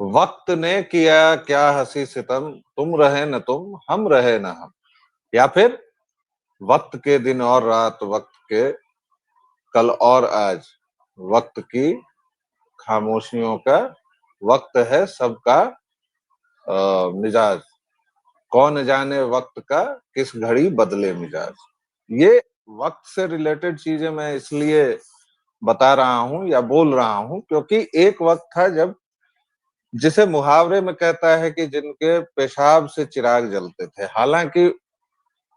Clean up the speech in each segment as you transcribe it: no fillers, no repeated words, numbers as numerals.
वक्त ने किया क्या हंसी सितम, तुम रहे न तुम, हम रहे न हम। या फिर वक्त के दिन और रात, वक्त के कल और आज, वक्त की खामोशियों का वक्त है सबका मिजाज। कौन जाने वक्त का किस घड़ी बदले मिजाज। ये वक्त से रिलेटेड चीजें मैं इसलिए बता रहा हूं या बोल रहा हूं क्योंकि एक वक्त था जब, जिसे मुहावरे में कहता है कि जिनके पेशाब से चिराग जलते थे। हालांकि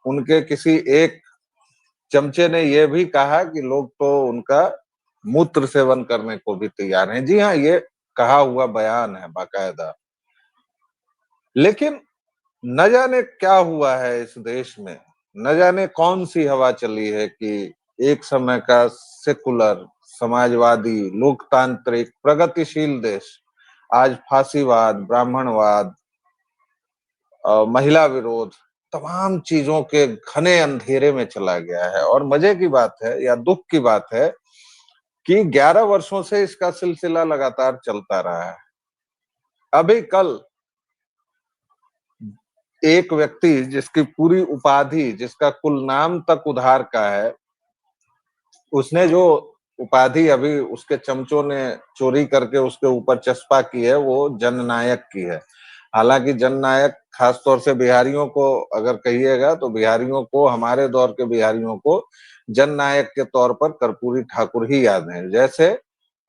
उनके किसी एक चमचे ने यह भी कहा कि लोग तो उनका मूत्र सेवन करने को भी तैयार हैं। जी हाँ, ये कहा हुआ बयान है बाकायदा। लेकिन न जाने क्या हुआ है इस देश में, न जाने कौन सी हवा चली है कि एक समय का सेकुलर, समाजवादी, लोकतांत्रिक, प्रगतिशील देश आज फांसीवाद, ब्राह्मणवाद, महिला विरोध, तमाम चीजों के घने अंधेरे में चला गया है। और मजे की बात है या दुख की बात है कि 11 वर्षों से इसका सिलसिला लगातार चलता रहा है। अभी कल एक व्यक्ति जिसकी पूरी उपाधि, जिसका कुल नाम तक उधार का है, उसने जो उपाधि अभी उसके चमचों ने चोरी करके उसके ऊपर चस्पा की है, वो जननायक की है। हालांकि जननायक खासतौर से बिहारियों को अगर कहिएगा तो बिहारियों को, हमारे दौर के बिहारियों को जननायक के तौर पर कर्पूरी ठाकुर ही याद है। जैसे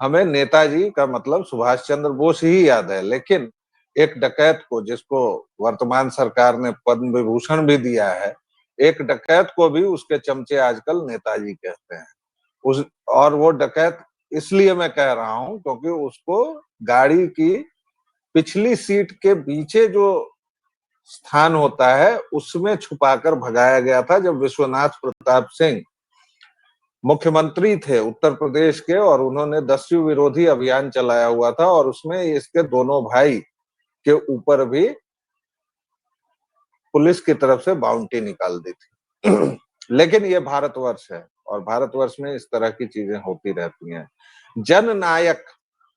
हमें नेताजी का मतलब सुभाष चंद्र बोस ही याद है। लेकिन एक डकैत को, जिसको वर्तमान सरकार ने पद्म विभूषण भी दिया है, एक डकैत को भी उसके चमचे आजकल नेताजी कहते हैं। उस और वो डकैत इसलिए मैं कह रहा हूं क्योंकि उसको गाड़ी की पिछली सीट के पीछे जो स्थान होता है उसमें छुपाकर भगाया गया था, जब विश्वनाथ प्रताप सिंह मुख्यमंत्री थे उत्तर प्रदेश के, और उन्होंने 10वीं विरोधी अभियान चलाया हुआ था और उसमें इसके दोनों भाई के ऊपर भी पुलिस की तरफ से बाउंटी निकाल दी थी। लेकिन ये भारतवर्ष है और भारतवर्ष में इस तरह की चीजें होती रहती हैं। जननायक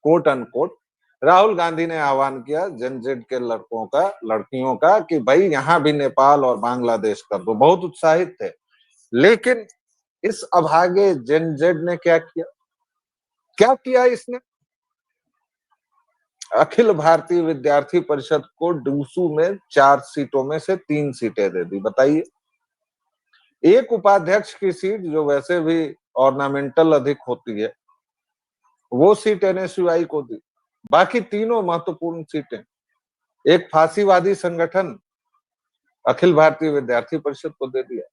कोट अनकोट राहुल गांधी ने आह्वान किया जनजेड के लड़कों का, लड़कियों का, कि भाई यहां भी नेपाल और बांग्लादेश कर दो। बहुत उत्साहित थे। लेकिन इस अभागे जनजेड ने क्या किया? क्या किया इसने? अखिल भारतीय विद्यार्थी परिषद को डूसू में 4 सीटों में से 3 सीटें दे दी। बताइए, एक उपाध्यक्ष की सीट जो वैसे भी ऑर्नामेंटल अधिक होती है, वो सीट एनएसयूआई को दी। बाकी तीनों महत्वपूर्ण सीटें एक फांसीवादी संगठन अखिल भारतीय विद्यार्थी परिषद को दे दिया।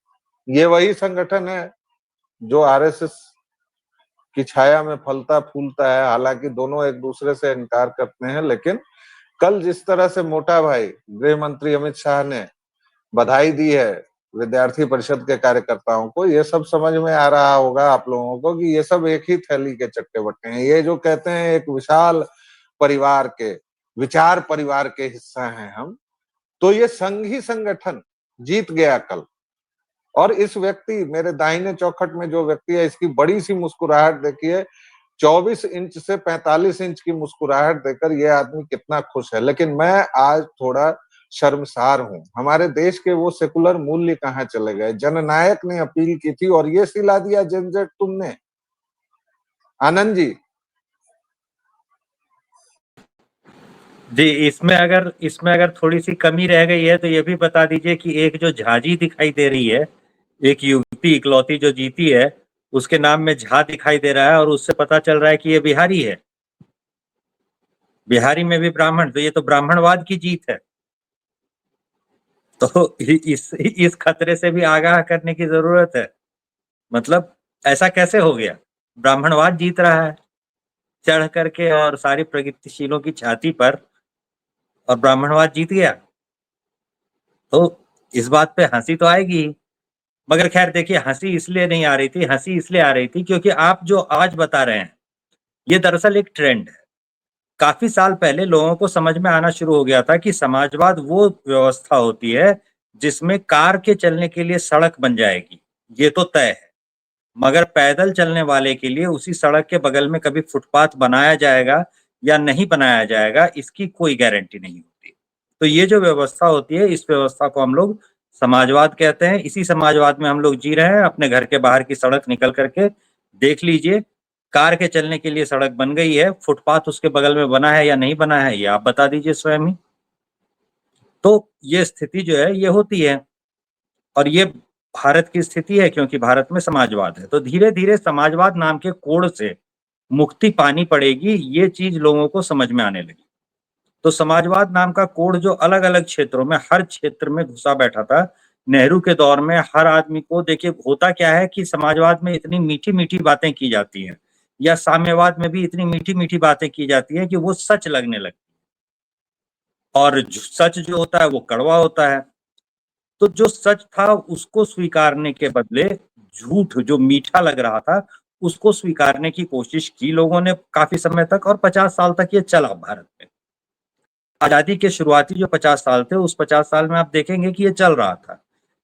ये वही संगठन है जो आरएसएस की छाया में फलता फूलता है। हालांकि दोनों एक दूसरे से इनकार करते हैं, लेकिन कल जिस तरह से मोटा भाई गृह मंत्री अमित शाह ने बधाई दी है विद्यार्थी परिषद के कार्यकर्ताओं को, ये सब समझ में आ रहा होगा आप लोगों को कि ये सब एक ही थैली के चट्टे बट्टे हैं। ये जो कहते हैं एक विशाल परिवार के, विचार परिवार के हिस्सा हैं हम, तो ये संघी संगठन जीत गया कल। और इस व्यक्ति, मेरे दाहिने चौखट में जो व्यक्ति है, इसकी बड़ी सी मुस्कुराहट देखिए। 24 इंच से 45 इंच की मुस्कुराहट देकर ये आदमी कितना खुश है। लेकिन मैं आज थोड़ा शर्मसार हूं। हमारे देश के वो सेकुलर मूल्य कहां चले गए? जननायक ने अपील की थी और ये सिला दिया जनजेड तुमने। आनंद जी। जी, इसमें अगर थोड़ी सी कमी रह गई है तो ये भी बता दीजिए कि एक जो झाजी दिखाई दे रही है, एक युवती इकलौती जो जीती है, उसके नाम में झा दिखाई दे रहा है और उससे पता चल रहा है कि ये बिहारी है। बिहारी में भी ब्राह्मण, तो ये तो ब्राह्मणवाद की जीत है। तो इस खतरे से भी आगाह करने की जरूरत है। मतलब ऐसा कैसे हो गया? ब्राह्मणवाद जीत रहा है चढ़ करके और सारी प्रगतिशीलों की छाती पर, और ब्राह्मणवाद जीत गया। तो इस बात पे हंसी तो आएगी ही। मगर खैर देखिए, हंसी इसलिए नहीं आ रही थी, हंसी इसलिए आ रही थी क्योंकि आप जो आज बता रहे हैं ये दरअसल एक ट्रेंड है। काफी साल पहले लोगों को समझ में आना शुरू हो गया था कि समाजवाद वो व्यवस्था होती है जिसमें कार के चलने के लिए सड़क बन जाएगी, ये तो तय है। मगर पैदल चलने वाले के लिए उसी सड़क के बगल में कभी फुटपाथ बनाया जाएगा या नहीं बनाया जाएगा, इसकी कोई गारंटी नहीं होती। तो ये जो व्यवस्था होती है, इस व्यवस्था को हम लोग समाजवाद कहते हैं। इसी समाजवाद में हम लोग जी रहे हैं। अपने घर के बाहर की सड़क निकल करके देख लीजिए, कार के चलने के लिए सड़क बन गई है, फुटपाथ उसके बगल में बना है या नहीं बना है, ये आप बता दीजिए स्वयं ही। तो ये स्थिति जो है ये होती है, और ये भारत की स्थिति है, क्योंकि भारत में समाजवाद है। तो धीरे धीरे समाजवाद नाम के कोड़ से मुक्ति पानी पड़ेगी, ये चीज लोगों को समझ में आने लगी। तो समाजवाद नाम का कोड जो अलग अलग क्षेत्रों में, हर क्षेत्र में घुसा बैठा था नेहरू के दौर में, हर आदमी को, देखिए होता क्या है कि समाजवाद में इतनी मीठी मीठी बातें की जाती हैं, या साम्यवाद में भी इतनी मीठी मीठी बातें की जाती हैं कि वो सच लगने लगती है, और सच जो होता है वो कड़वा होता है। तो जो सच था उसको स्वीकारने के बदले झूठ जो मीठा लग रहा था उसको स्वीकारने की कोशिश की लोगों ने काफी समय तक, और 50 साल तक ये चला भारत में। आजादी के शुरुआती जो 50 साल थे, उस 50 साल में आप देखेंगे कि ये चल रहा था।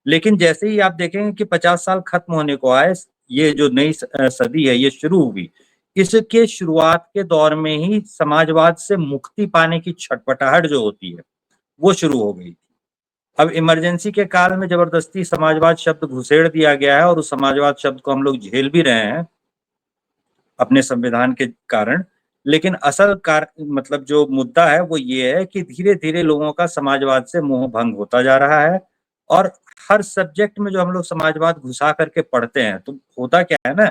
लेकिन जैसे ही आप देखेंगे कि 50 साल खत्म होने को आए, ये जो नई सदी है ये शुरू हुई, इसके शुरुआत के दौर में ही समाजवाद से मुक्ति पाने की छटपटाहट जो होती है वो शुरू हो गई। अब इमरजेंसी के काल में जबरदस्ती समाजवाद शब्द घुसेड़ दिया गया है, और उस समाजवाद शब्द को हम लोग झेल भी रहे हैं अपने संविधान के कारण। लेकिन असल मतलब जो मुद्दा है वो ये है कि धीरे धीरे लोगों का समाजवाद से मोह भंग होता जा रहा है, और हर सब्जेक्ट में जो हम लोग समाजवाद घुसा करके पढ़ते हैं, तो होता क्या है ना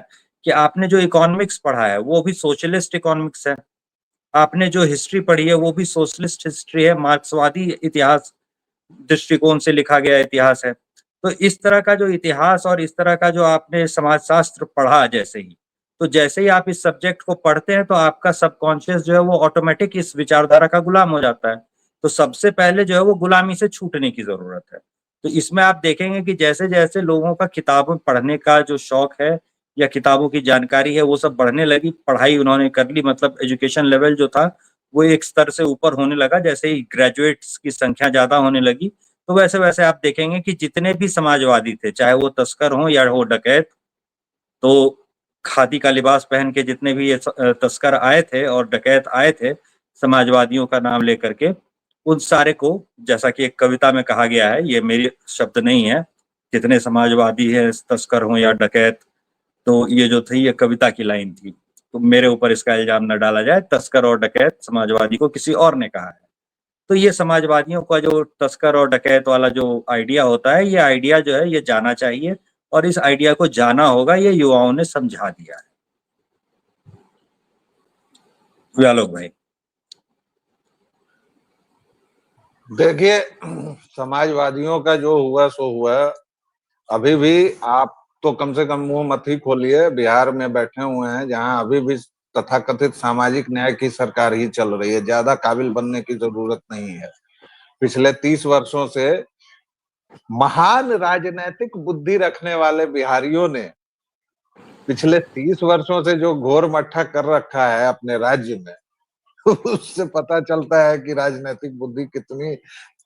कि आपने जो इकोनॉमिक्स पढ़ा है वो भी सोशलिस्ट इकोनॉमिक्स है, आपने जो हिस्ट्री पढ़ी है वो भी सोशलिस्ट हिस्ट्री है, मार्क्सवादी इतिहास दृष्टिकोण से लिखा गया इतिहास है। तो इस तरह का जो इतिहास और इस तरह का जो आपने समाजशास्त्र पढ़ा, जैसे ही आप इस सब्जेक्ट को पढ़ते हैं तो आपका सबकॉन्शियस जो है वो ऑटोमेटिक इस विचारधारा का गुलाम हो जाता है। तो सबसे पहले जो है वो गुलामी से छूटने की जरूरत है। तो इसमें आप देखेंगे कि जैसे जैसे लोगों का किताबें पढ़ने का जो शौक है या किताबों की जानकारी है वो सब बढ़ने लगी, पढ़ाई उन्होंने कर ली, मतलब एजुकेशन लेवल जो था वो एक स्तर से ऊपर होने लगा, जैसे ही ग्रेजुएट्स की संख्या ज्यादा होने लगी, तो वैसे वैसे आप देखेंगे कि जितने भी समाजवादी थे, चाहे वो तस्कर हों या हो डकैत, तो खादी का लिबास पहन के जितने भी ये तस्कर आए थे और डकैत आए थे समाजवादियों का नाम लेकर के, उन सारे को, जैसा कि एक कविता में कहा गया है, ये मेरे शब्द नहीं है, जितने समाजवादी है तस्कर हों या डकैत, तो ये जो थी ये कविता की लाइन थी। तो मेरे ऊपर इसका इल्जाम न डाला जाए, तस्कर और डकैत समाजवादी को किसी और ने कहा है। तो ये समाजवादियों का जो तस्कर और डकैत वाला जो आइडिया होता है, ये आइडिया जो है ये जाना चाहिए, और इस आइडिया को जाना होगा, ये युवाओं ने समझा दिया है। व्यालोक भाई। देखिए, समाजवादियों का जो हुआ सो हुआ। अभी भी आप तो कम से कम मुंह मत ही खोलिए, बिहार में बैठे हुए हैं जहां अभी भी तथाकथित सामाजिक न्याय की सरकार ही चल रही है। ज्यादा काबिल बनने की जरूरत नहीं है। पिछले 30 वर्षों से महान राजनीतिक बुद्धि रखने वाले बिहारियों ने पिछले 30 वर्षों से जो घोर मट्ठा कर रखा है अपने राज्य में, उससे पता चलता है कि राजनीतिक बुद्धि कितनी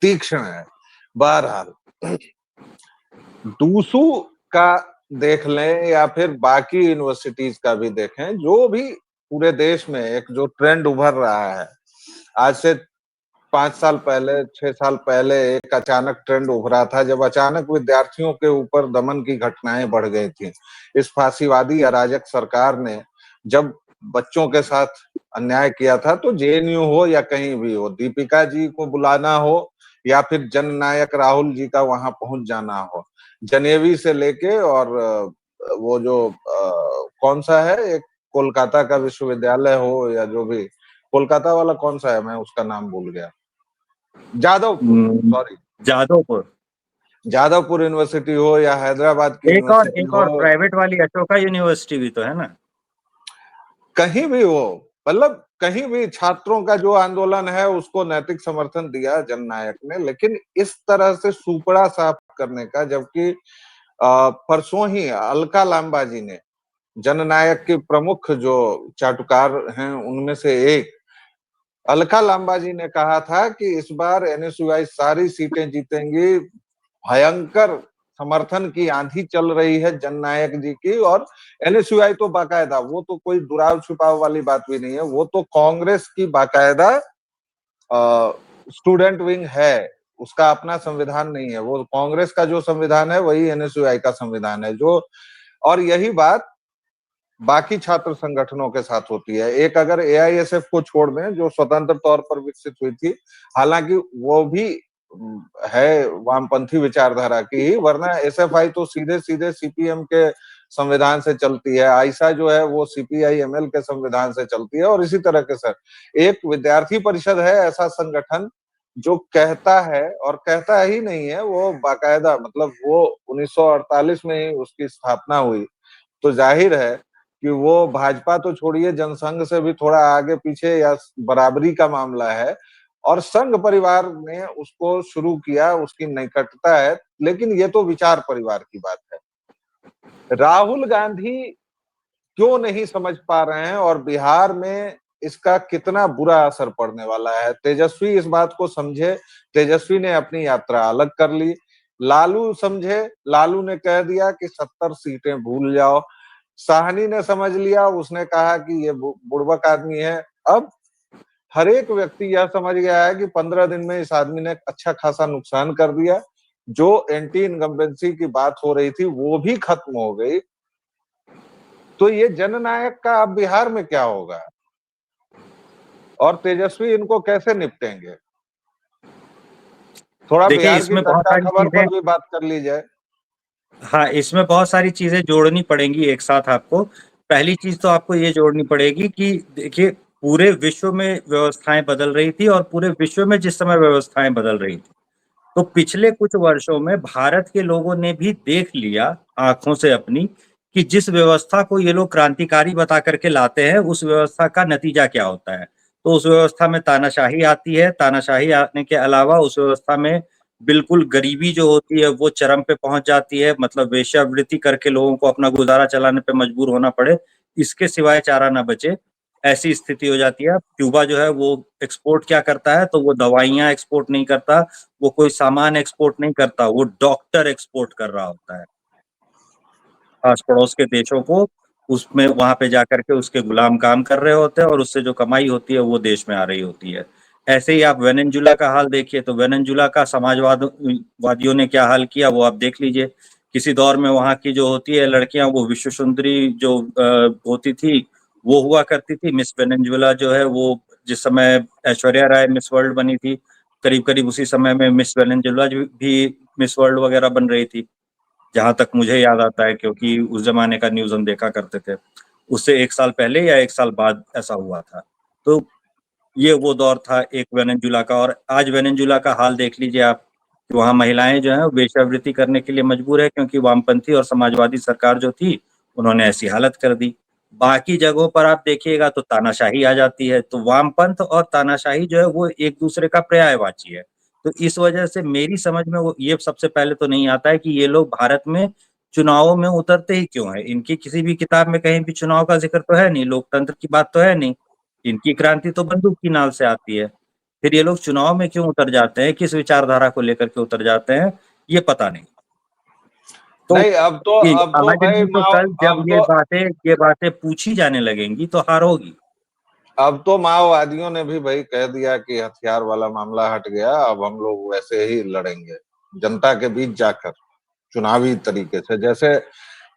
तीक्ष्ण है। बहरहाल, डूसू का देख लें या फिर बाकी यूनिवर्सिटीज का भी देखें, जो भी पूरे देश में एक जो ट्रेंड उभर रहा है, आज से 5 साल पहले 6 साल पहले एक अचानक ट्रेंड उभरा था जब अचानक विद्यार्थियों के ऊपर दमन की घटनाएं बढ़ गई थी। इस फांसीवादी अराजक सरकार ने जब बच्चों के साथ अन्याय किया था, तो जेएनयू हो या कहीं भी हो, दीपिका जी को बुलाना हो या फिर जननायक राहुल जी का वहां पहुंच जाना हो, जनेवी से लेके और वो जो कौन सा है, एक कोलकाता का विश्वविद्यालय हो या जो भी, कोलकाता वाला कौन सा है, मैं उसका नाम भूल गया, जादवपुर, सॉरी, जादवपुर। जादवपुर यूनिवर्सिटी हो या हैदराबाद की यूनिवर्सिटी एक हो, और प्राइवेट वाली अशोका यूनिवर्सिटी भी तो है ना, कहीं भी हो, मतलब कहीं भी छात्रों का जो आंदोलन है उसको नैतिक समर्थन दिया जननायक ने। लेकिन इस तरह से सुपड़ा साफ करने का, जबकि परसों ही अलका लांबा जी ने, जननायक के प्रमुख जो चाटुकार हैं उनमें से एक अलका लांबा जी ने कहा था कि इस बार एनएसयूआई सारी सीटें जीतेंगी, भयंकर समर्थन की आंधी चल रही है जननायक जी की। और एनएसयूआई तो बाकायदा, वो तो कोई दुराव छुपाव वाली बात भी नहीं है, वो तो कांग्रेस की बाकायदा स्टूडेंट विंग है, उसका अपना संविधान नहीं है। वो कांग्रेस का जो संविधान है वही एनएसयूआई का संविधान है। जो और यही बात बाकी छात्र संगठनों के साथ होती है। एक अगर एआईएसएफ को छोड़ दें जो स्वतंत्र तौर पर विकसित हुई थी, हालांकि वो भी है वामपंथी विचारधारा की, वरना एसएफआई तो सीधे सीधे सीपीएम के संविधान से चलती है। आईसा जो है वो सीपीआई एमएल के संविधान से चलती है। और इसी तरह के सर एक विद्यार्थी परिषद है ऐसा संगठन जो कहता है, और कहता ही नहीं है, वो बाकायदा मतलब वो 1948 में ही उसकी स्थापना हुई। तो जाहिर है कि वो भाजपा तो छोड़िए, जनसंघ से भी थोड़ा आगे पीछे या बराबरी का मामला है। और संघ परिवार ने उसको शुरू किया, उसकी निकटता है, लेकिन ये तो विचार परिवार की बात है। राहुल गांधी क्यों नहीं समझ पा रहे हैं और बिहार में इसका कितना बुरा असर पड़ने वाला है? तेजस्वी इस बात को समझे, तेजस्वी ने अपनी यात्रा अलग कर ली। लालू समझे, लालू ने कह दिया कि 70 सीटें भूल जाओ। साहनी ने समझ लिया, उसने कहा कि ये बुड़बक आदमी है। अब हर एक व्यक्ति यह समझ गया है कि 15 दिन में इस आदमी ने अच्छा खासा नुकसान कर दिया। जो एंटी इनकम्बेंसी की बात हो रही थी वो भी खत्म हो गई। तो ये जननायक का अब बिहार में क्या होगा और तेजस्वी इनको कैसे निपटेंगे? थोड़ा देखिए बिहार की इसमें बहुत तख्ता सारी खबर चीजें, पर भी बात कर ली जाए। हाँ इसमें बहुत सारी चीजें जोड़नी पड़ेंगी एक साथ आपको। पहली चीज तो आपको ये जोड़नी पड़ेगी कि देखिए पूरे विश्व में व्यवस्थाएं बदल रही थी, और पूरे विश्व में जिस समय व्यवस्थाएं बदल रही थी, तो पिछले कुछ वर्षों में भारत के लोगों ने भी देख लिया आंखों से अपनी कि जिस व्यवस्था को ये लोग क्रांतिकारी बता करके लाते हैं उस व्यवस्था का नतीजा क्या होता है। तो उस व्यवस्था में तानाशाही आती है, तानाशाही आने के अलावा उस व्यवस्था में बिल्कुल गरीबी जो होती है वो चरम पे पहुंच जाती है, मतलब वेश्यावृत्ति करके लोगों को अपना गुजारा चलाने पे मजबूर होना पड़े, इसके सिवाय चारा ना बचे, ऐसी स्थिति हो जाती है। क्यूबा जो है वो एक्सपोर्ट क्या करता है, तो वो दवाइयां एक्सपोर्ट नहीं करता, वो कोई सामान एक्सपोर्ट नहीं करता, वो डॉक्टर एक्सपोर्ट कर रहा होता है आस पड़ोस के देशों को। उसमें वहां पे जाकर के उसके गुलाम काम कर रहे होते हैं, और उससे जो कमाई होती है वो देश में आ रही होती है। ऐसे ही आप वेनेजुला का हाल देखिए, तो वेनेजुला का वादियों ने क्या हाल किया वो आप देख लीजिए। किसी दौर में वहां की जो होती है लड़कियां, वो विश्व सुंदरी जो होती थी वो हुआ करती थी। मिस वेनेजुला जो है वो, जिस समय ऐश्वर्या राय मिस वर्ल्ड बनी थी, करीब करीब उसी समय में मिस वेनेजुला भी मिस वर्ल्ड वगैरह बन रही थी, जहां तक मुझे याद आता है, क्योंकि उस जमाने का न्यूज हम देखा करते थे। उससे एक साल पहले या एक साल बाद ऐसा हुआ था। तो ये वो दौर था एक वेनेजुला का। और आज वेनेजुला का हाल देख लीजिए आप, कि वहाँ महिलाएं जो है वेश्यावृत्ति करने के लिए मजबूर है, क्योंकि वामपंथी और समाजवादी सरकार जो थी उन्होंने ऐसी हालत कर दी। बाकी जगहों पर आप देखिएगा तो तानाशाही आ जाती है। तो वामपंथ और तानाशाही जो है वो एक दूसरे का पर्यायवाची है। तो इस वजह से मेरी समझ में वो ये सबसे पहले तो नहीं आता है कि ये लोग भारत में चुनावों में उतरते ही क्यों है। इनकी किसी भी किताब में कहीं भी चुनाव का जिक्र तो है नहीं, लोकतंत्र की बात तो है नहीं, इनकी क्रांति तो बंदूक की नाल से आती है। फिर ये लोग चुनाव में क्यों उतर जाते हैं, किस विचारधारा को लेकर के उतर जाते हैं, ये पता नहीं। तो नहीं, ये अब तो आज भाई नहीं तो कल जब अब तो ये बातें पूछी जाने लगेंगी तो हार होगी। अब तो माओवादियों ने भी भाई कह दिया कि हथियार वाला मामला हट गया, अब हम लोग वैसे ही लड़ेंगे जनता के बीच जाकर चुनावी तरीके से। जैसे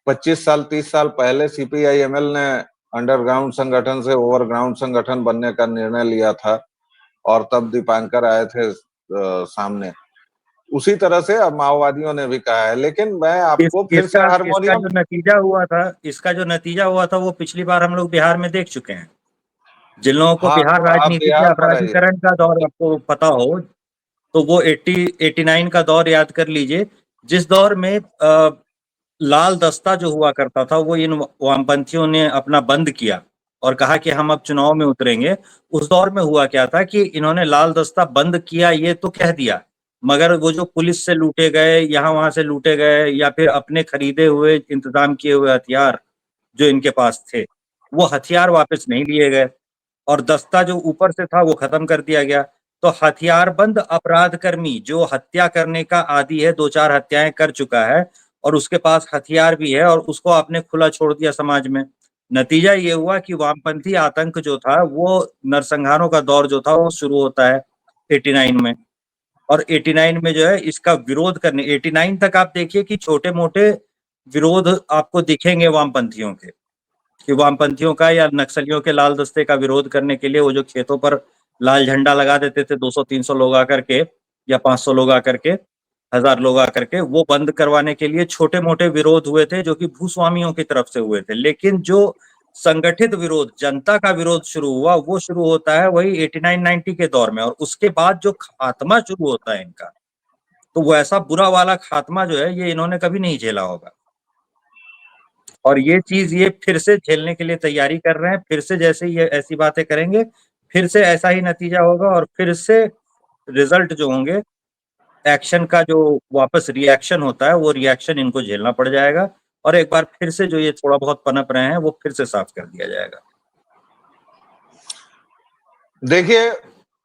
25 साल 30 साल पहले सीपीआई-एमएल ने अंडरग्राउंड संगठन से ओवरग्राउंड संगठन बनने का निर्णय लिया था, और तब दीपांकर आए थे सामने। उसी तरह से अब माओवादियों ने भी कहा है। लेकिन मैं इस आपको फिर से इसका इसका हारमोनियम, जो नतीजा हुआ था, वो पिछली बार हम लोग बिहार में देख चुके हैं। जिन लोगों को हाँ बिहार तो आप राजनीति के बिहार पर आइए। अपराधीकरण का दौर आपको पता हो, तो वो 89 का दौर याद कर लीजिए, जिस दौर में लाल दस्ता जो हुआ करता था वो इन वामपंथियों ने अपना बंद किया और कहा कि हम अब चुनाव में उतरेंगे। उस दौर में हुआ क्या था कि इन्होंने लाल दस्ता बंद किया ये तो कह दिया, मगर वो जो पुलिस से लूटे गए, यहाँ वहां से लूटे गए, या फिर अपने खरीदे हुए इंतजाम किए हुए हथियार जो इनके पास थे, वो हथियार वापस नहीं लिए गए, और दस्ता जो ऊपर से था वो खत्म कर दिया गया। तो हथियारबंद अपराध कर्मी जो हत्या करने का आदी है, 2-4 हत्याएं कर चुका है और उसके पास हथियार भी है और उसको आपने खुला छोड़ दिया समाज में। नतीजा ये हुआ कि वामपंथी आतंक जो था वो नरसंहारों का दौर जो था वो शुरू होता है 89 में। और 89 में जो है इसका विरोध करने 89 तक आप देखिए कि छोटे-मोटे विरोध आपको दिखेंगे वामपंथियों के, कि वामपंथियों का या नक्सलियों के लाल दस्ते का विरोध करने के लिए वो जो खेतों पर लाल झंडा लगा देते थे 200-300 लोग आकर के या 500 लोग आकर के, 1000 लोग आकर के, वो बंद करवाने के लिए छोटे-मोटे विरोध हुए थे जो कि भूस्वामियों की तरफ से हुए थे। लेकिन जो संगठित विरोध, जनता का विरोध शुरू हुआ, वो शुरू होता है वही 89-90 के दौर में और उसके बाद जो खात्मा शुरू होता है इनका, तो वो ऐसा बुरा वाला खात्मा जो है ये इन्होंने कभी नहीं झेला होगा। और ये चीज़ ये फिर से झेलने के लिए तैयारी कर रहे हैं, फिर से जैसे ये ऐसी बातें करेंगे, फिर से ऐसा ही नतीजा होगा और फिर से रिज़ल्ट जो होंगे, एक्शन का जो वापस रिएक्शन होता है, वो रिएक्शन इनको झेलना पड़ जाएगा और एक बार फिर से जो ये थोड़ा बहुत पनप रहे हैं, वो फिर से साफ कर दिया जाएगा। देखिए,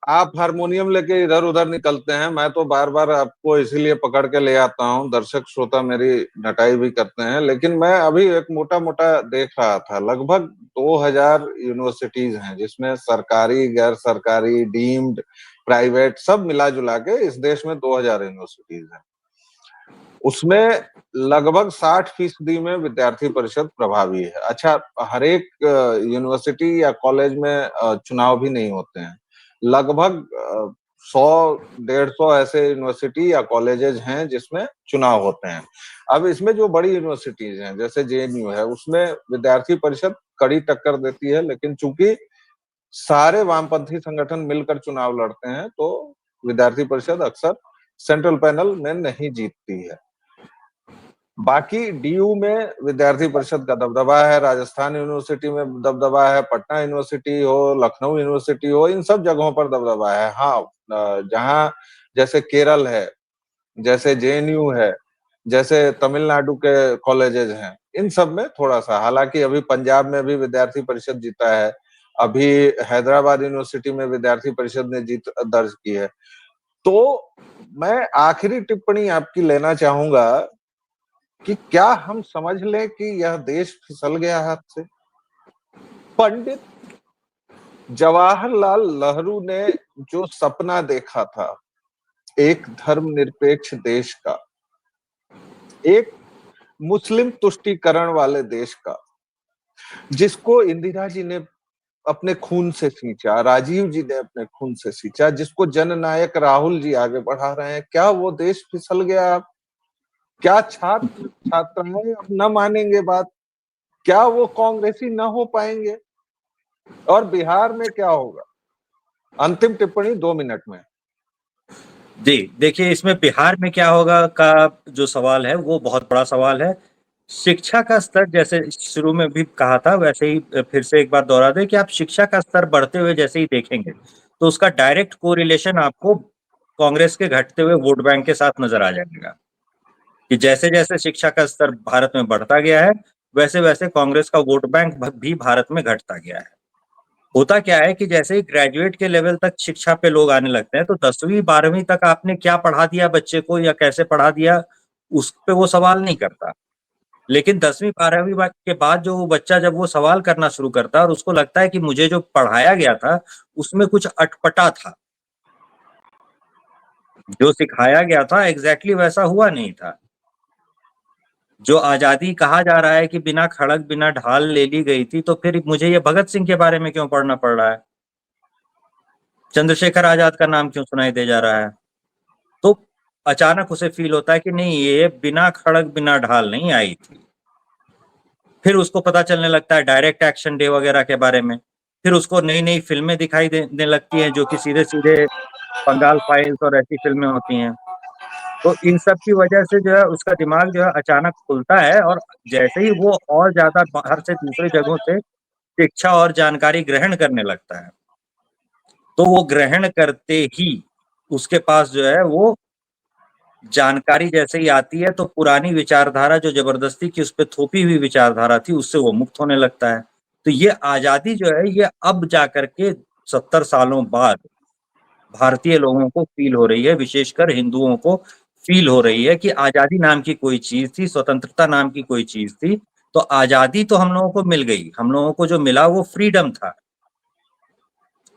आप हारमोनियम लेके इधर-उधर निकलते हैं, मैं तो बार-बार आपको इसीलिए पकड़ के ले आता हूँ, दर्शक श्रोता मेरी ढटाई भी करते हैं, लेकिन मैं अभी एक मोटा-मोटा देख रहा था, लगभग 2000 यूनिवर्सिटीज़ हैं, जिसमें सरकारी, गैर सरकारी, डीम्ड, प्राइवेट सब मिला-जुला के इस देश में 2000 यूनिवर्सिटीज़ हैं। उसमें लगभग 60% में विद्यार्थी परिषद प्रभावी है। अच्छा, हर एक यूनिवर्सिटी या कॉलेज में चुनाव भी नहीं होते हैं। लगभग 100, 150 ऐसे यूनिवर्सिटी या कॉलेजेज हैं जिसमें चुनाव होते हैं। अब इसमें जो बड़ी यूनिवर्सिटीज हैं, जैसे जेएनयू है, उसमें विद्यार्थी परिषद कड़ी टक्कर देती है, लेकिन चूंकि सारे वामपंथी संगठन मिलकर चुनाव लड़ते हैं, तो विद्यार्थी परिषद अक्सर सेंट्रल पैनल में नहीं जीतती है। बाकी डीयू में विद्यार्थी परिषद का दबदबा है, राजस्थान यूनिवर्सिटी में दबदबा है, पटना यूनिवर्सिटी हो, लखनऊ यूनिवर्सिटी हो, इन सब जगहों पर दबदबा है। हाँ, जहाँ जैसे केरल है, जैसे जेएनयू है, जैसे तमिलनाडु के कॉलेजेज हैं, इन सब में थोड़ा-सा, हालाँकि अभी पंजाब में भी विद्यार्थी परिषद जीता है, अभी हैदराबाद यूनिवर्सिटी में विद्यार्थी परिषद ने जीत दर्ज की है। तो मैं आखिरी टिप्पणी आपकी लेना चाहूँगा कि क्या हम समझ लें कि यह देश फिसल गया हाथ से? पंडित जवाहरलाल नेहरू ने जो सपना देखा था, एक धर्मनिरपेक्ष देश का, एक मुस्लिम तुष्टीकरण वाले देश का, जिसको इंदिरा जी ने अपने खून से सींचा, राजीव जी ने अपने खून से सींचा, जिसको जननायक राहुल जी आगे बढ़ा रहे हैं, क्या वो देश फिसल गया अब? क्या छात्र छात्राएं अब न मानेंगे बात? क्या वो कांग्रेसी न हो पाएंगे? और बिहार में क्या होगा? अंतिम टिप्पणी 2 मिनट में। जी, देखिए इसमें बिहार में क्या होगा का जो सवाल है वो बहुत बड़ा सवाल है। शिक्षा का स्तर जैसे शुरू में भी कहा था वैसे ही फिर से एक बार दोहरा दें कि आप शिक्षा का स्तर बढ़ते हुए जैसे ही देखेंगे, तो उसका डायरेक्ट कोरिलेशन आपको कांग्रेस के घटते हुए वोट बैंक के साथ नज़र आ जाएगा। कि जैसे-जैसे शिक्षा का स्तर भारत में बढ़ता गया है, वैसे-वैसे कांग्रेस का वोट बैंक भी भारत में घटता गया है। होता क्या है कि जैसे ही ग्रेजुएट के लेवल तक शिक्षा पे लोग आने लगते हैं, तो 10वीं 12वीं तक आपने क्या पढ़ा दिया बच्चे को या कैसे पढ़ा दिया, उस पे वो सवाल नहीं करता। लेकिन 10वीं 12वीं के बाद जो वो बच्चा जब वो सवाल करना शुरू करता है और उसको लगता है कि मुझे जो पढ़ाया गया था, उसमें कुछ अटपटा था। जो सिखाया गया था एग्ज़ैक्टली वैसा हुआ नहीं था। जो आज़ादी कहा जा रहा है कि बिना खड़ग, बिना ढाल ले ली गई थी, तो फिर मुझे ये भगत सिंह के बारे में क्यों पढ़ना पड़ रहा है? चंद्रशेखर आज़ाद का नाम क्यों सुनाई दे जा रहा है? तो अचानक उसे फ़ील होता है कि नहीं ये बिना खड़ग, बिना ढाल नहीं आई थी। फिर उसको पता चलने लगता है डायरेक्ट एक्शन डे वगैरह के बारे में। फिर उसको नई-नई फ़िल्में दिखाई देने लगती हैं जो कि सीधे-सीधे बंगाल फाइल्स और ऐसी फ़िल्में होती हैं। तो इन सब की वजह से जो है उसका दिमाग जो है अचानक खुलता है और जैसे ही वो और ज़्यादा बाहर से दूसरी जगहों से शिक्षा और जानकारी ग्रहण करने लगता है, तो वो ग्रहण करते ही उसके पास जो है वो जानकारी जैसे ही आती है तो पुरानी विचारधारा जो ज़बरदस्ती की उस पे थोपी हुई विचारधारा थी उससे वो मुक्त होने लगता है। तो ये आज़ादी जो है ये अब जाकर के 70 सालों बाद भारतीय लोगों को फील हो रही है, विशेषकर हिंदुओं को फील हो रही है कि आजादी नाम की कोई चीज थी, स्वतंत्रता नाम की कोई चीज थी। तो आजादी तो हम लोगों को मिल गई, हम लोगों को जो मिला वो फ्रीडम था।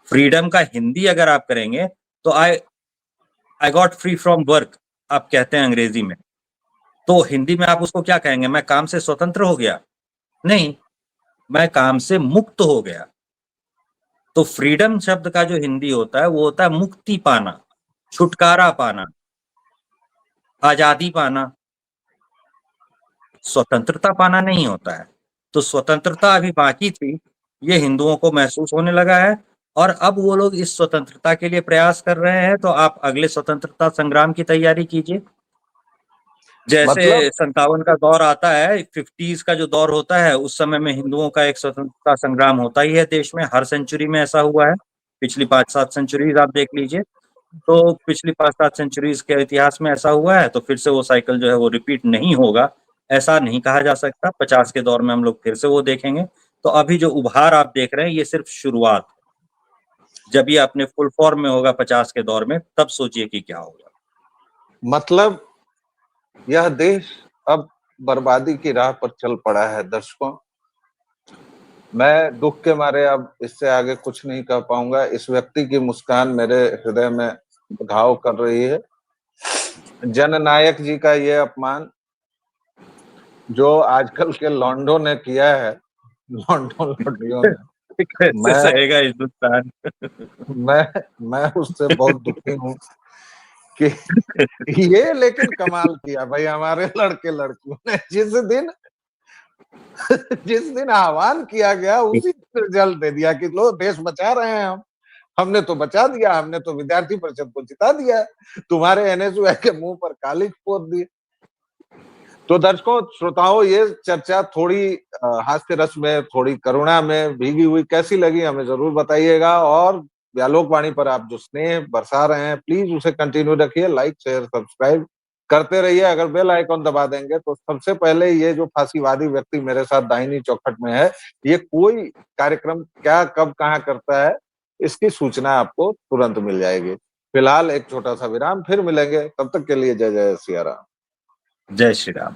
फ्रीडम का हिंदी अगर आप करेंगे तो I got free from work, आप कहते हैं अंग्रेजी में। तो हिंदी में आप उसको क्या कहेंगे? मैं काम से स्वतंत्र हो गया? नहीं, मैं काम से मुक्त हो गया। तो फ्रीडम शब्द का जो हिंदी होता है वो होता है मुक्ति पाना, छुटकारा पाना, आजादी पाना। स्वतंत्रता पाना नहीं होता है। तो स्वतंत्रता अभी बाकी थी, ये हिंदुओं को महसूस होने लगा है। और अब वो लोग इस स्वतंत्रता के लिए प्रयास कर रहे हैं। तो आप अगले स्वतंत्रता संग्राम की तैयारी कीजिए। जैसे मतलब 57 का दौर आता है, 50s का जो दौर होता है, उस समय में हिंदुओं का एक स्वतंत्रता संग्राम होता ही है देश में। हर सेंचुरी में ऐसा हुआ है, पिछली 5-7 सेंचुरीज आप देख लीजिए। तो पिछली 5-7 सेंचुरीज के इतिहास में ऐसा हुआ है, तो फिर से वो साइकिल जो है वो रिपीट नहीं होगा, ऐसा नहीं कहा जा सकता। 50 के दौर में हम लोग फिर से वो देखेंगे। तो अभी जो उभार आप देख रहे हैं ये सिर्फ शुरुआत है। जब ये अपने फुल फॉर्म में होगा 50 के दौर में, तब सोचिए कि क्या होगा। मतलब यह देश अब बर्बादी की राह पर चल पड़ा है दर्शकों। मैं दुख के मारे अब इससे आगे कुछ नहीं कह पाऊंगा। इस व्यक्ति की मुस्कान मेरे हृदय में घाव कर रही है। जननायक जी का ये अपमान जो आजकल के लौंडों ने किया है, लौंडों लौंडियों ने, कैसे मैं सहेगा हिंदुस्तान? मैं उससे बहुत दुखी हूँ कि ये लेकिन कमाल किया भाई हमारे लड़के लड़कियों ने। जिस दिन आह्वान किया गया उसी दिन रिजल्ट दे दिया कि लो देश बचा रहे हैं हम। हमने तो बचा दिया, हमने तो विद्यार्थी परिषद को जिता दिया, तुम्हारे एनएसयूआई के मुंह पर कालिख पोत दी। तो दर्शकों श्रोताओं ये चर्चा थोड़ी हास्य रस में, थोड़ी करुणा में भीगी हुई कैसी लगी हमें जरूर बताइएगा। और व्यालोक वाणी पर आप जो स्नेह बरसा रहे हैं प्लीज उसे कंटिन्यू रखिए, लाइक शेयर सब्सक्राइब करते रहिए। अगर बेल आइकॉन दबा देंगे तो सबसे पहले ये जो फांसीवादी व्यक्ति मेरे साथ दाहिनी चौखट में है, ये कोई कार्यक्रम क्या कब कहाँ करता है इसकी सूचना आपको तुरंत मिल जाएगी। फिलहाल एक छोटा सा विराम, फिर मिलेंगे, तब तक के लिए जय जय सिया राम। जय श्री राम।